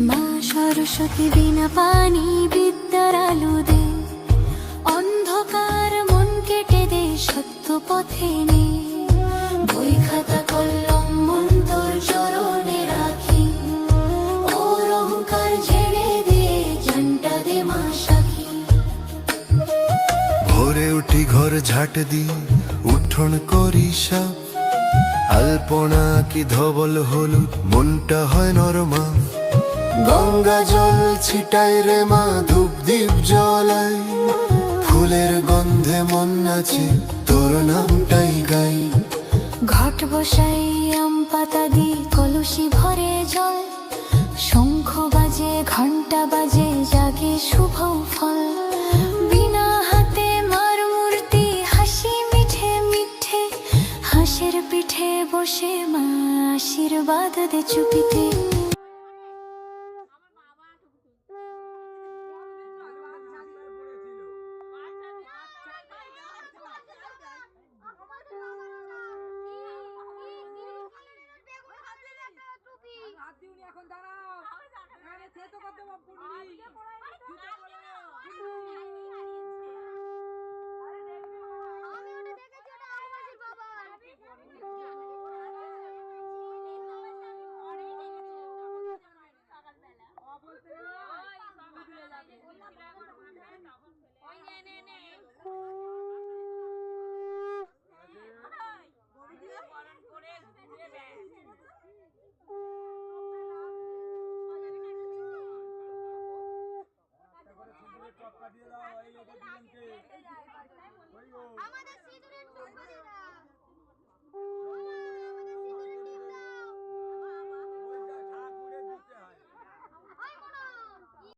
মা সরস্বতী বিনা পানি বিদ্যার আলো দে, অন্ধকার মন কেটে দে, সত্য পথে নে। বই খাতা কলম মন তোর চরণে রাখি, ওর অহংকার ঝেড়ে দে, জানটা দে মা সাখী। ভোরে উঠি ঘর ঝাঁট দি, উঠোন করি সাপ, আলপনা কি ধবল হলুদ মনটা হয় নরমা। গঙ্গা জল ছিটাই রে মা, ধূপ দীপ জ্বলাই, ফুলের গন্ধে মন নাচে, তোর নামটাই গাই। ঘট বসাই আম পাতা দি, কলসি ভরে জল, শঙ্খ বাজে ঘন্টা বাজে, জাগে শুভ ফল। বিনা হাতে মার মূর্তি, হাসি মিঠে মিঠে, হাঁসের পিঠে বসে মা আশীর্বাদ দে চুপিতে। এখন দাঁড়াও, সে তো কত